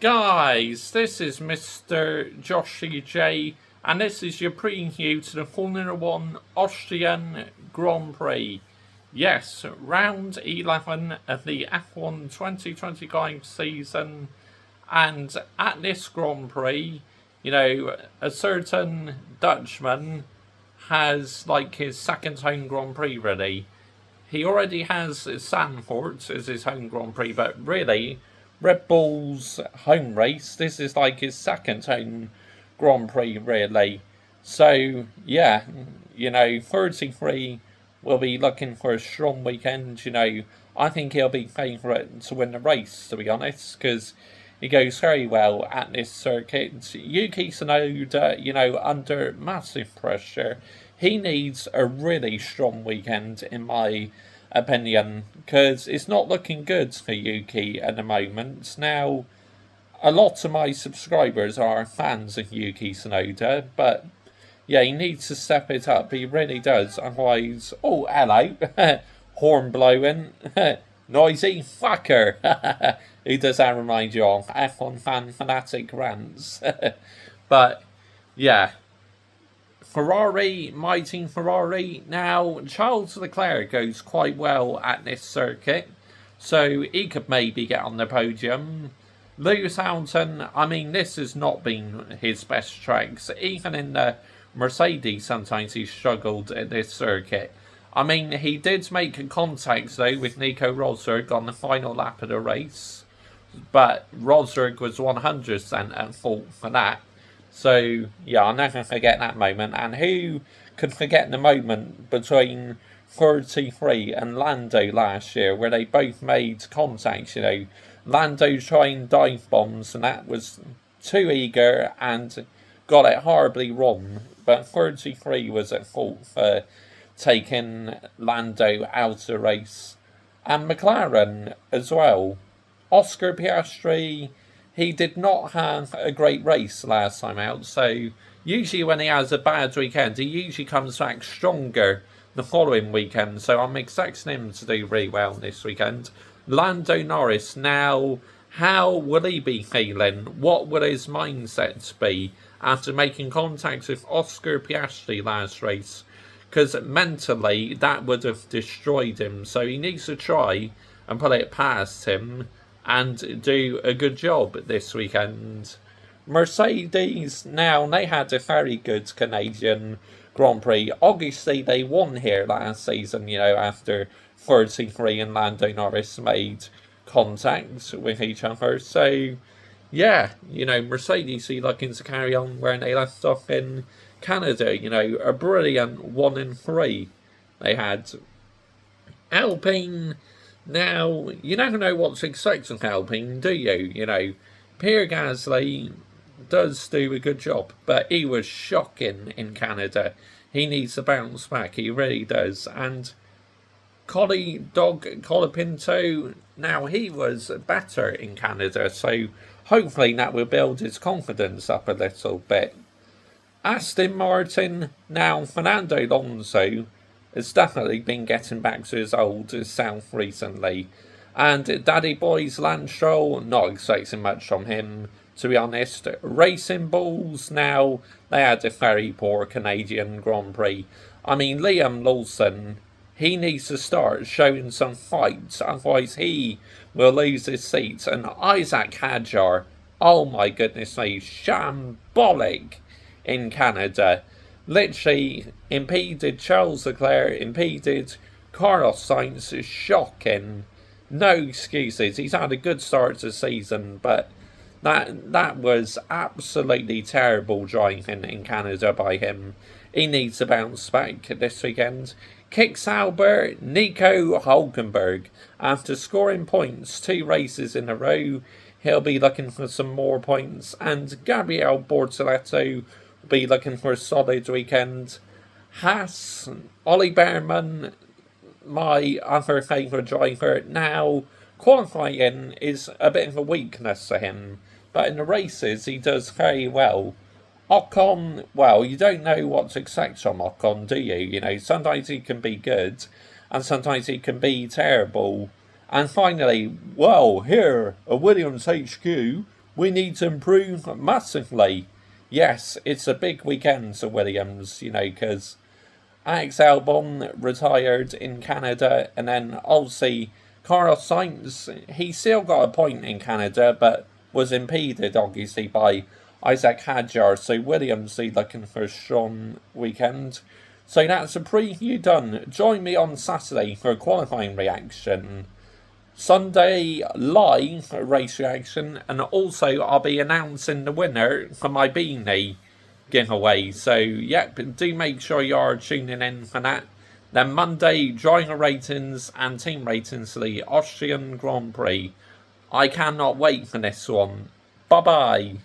Guys, this is Mr. Joshy J, and this is your preview to the Formula 1 Austrian Grand Prix. Yes, round 11 of the F1 2025 season, and at this Grand Prix, a certain Dutchman has his second home Grand Prix ready. He already has Zandvoort as his home Grand Prix, but really, Red Bull's home race, this is his second home Grand Prix, really. So, yeah, 33 will be looking for a strong weekend. I think he'll be favourite to win the race, to be honest, because he goes very well at this circuit. Yuki Tsunoda, under massive pressure, he needs a really strong weekend, in my opinion, because it's not looking good for Yuki at the moment. Now, a lot of my subscribers are fans of Yuki Tsunoda, but yeah, he needs to step it up. He really does. Otherwise, oh, hello, horn blowing, noisy fucker. Who does that remind you of? F1 fan fanatic rants. But yeah, Ferrari, mighty Ferrari. Now, Charles Leclerc goes quite well at this circuit, so he could maybe get on the podium. Lewis Hamilton, this has not been his best tracks. Even in the Mercedes, sometimes he struggled at this circuit. He did make a contact, though, with Nico Rosberg on the final lap of the race, but Rosberg was 100% at fault for that. So, yeah, I'll never forget that moment. And who could forget the moment between 33 and Lando last year, where they both made contact, Lando trying dive bombs, and that was too eager and got it horribly wrong. But 33 was at fault for taking Lando out of the race. And McLaren as well. Oscar Piastri, he did not have a great race last time out, so usually when he has a bad weekend, he usually comes back stronger the following weekend, so I'm expecting him to do really well this weekend. Lando Norris, now, how will he be feeling? What will his mindset be after making contact with Oscar Piastri last race? Because mentally, that would have destroyed him, so he needs to try and put it past him and do a good job this weekend. Mercedes, now, they had a very good Canadian Grand Prix. Obviously, they won here last season, after 33 and Lando Norris made contact with each other. So, yeah, Mercedes are looking to carry on where they left off in Canada. A brilliant 1-3 they had. Alpine, now, you never know what to expect from Alpine, do you? Pierre Gasly does do a good job, but he was shocking in Canada. He needs to bounce back, he really does. And Colapinto, now he was better in Canada, so hopefully that will build his confidence up a little bit. Aston Martin, now Fernando Alonso has definitely been getting back to his old self recently. And Daddy Boy's Lance Stroll, not expecting much from him, to be honest. Racing Bulls, now, they had a very poor Canadian Grand Prix. Liam Lawson, he needs to start showing some fight, otherwise he will lose his seat. And Isaac Hadjar, oh my goodness me, shambolic in Canada. Literally impeded Charles Leclerc, impeded Carlos Sainz, shocking. No excuses. He's had a good start to the season, but that was absolutely terrible driving in Canada by him. He needs to bounce back this weekend. Kick Sauber, Nico Hulkenberg. After scoring points 2 races in a row, he'll be looking for some more points. And Gabriel Bortoleto will be looking for a solid weekend. Haas, Ollie Behrman, my other favourite driver. Now, qualifying is a bit of a weakness for him, but in the races he does very well. Ocon, well, you don't know what to expect from Ocon, do you? Sometimes he can be good, and sometimes he can be terrible. And finally, well, here, a Williams HQ, we need to improve massively. Yes, it's a big weekend for Williams, because Alex Albon retired in Canada, and then obviously Carlos Sainz, he still got a point in Canada, but was impeded obviously by Isaac Hadjar, so Williams are looking for a strong weekend. So that's a preview done. Join me on Saturday for a qualifying reaction. Sunday live race reaction, and also I'll be announcing the winner for my beanie giveaway. So yep, do make sure you are tuning in for that. Then Monday, driver ratings and team ratings for the Austrian Grand Prix. I cannot wait for this one. Bye bye.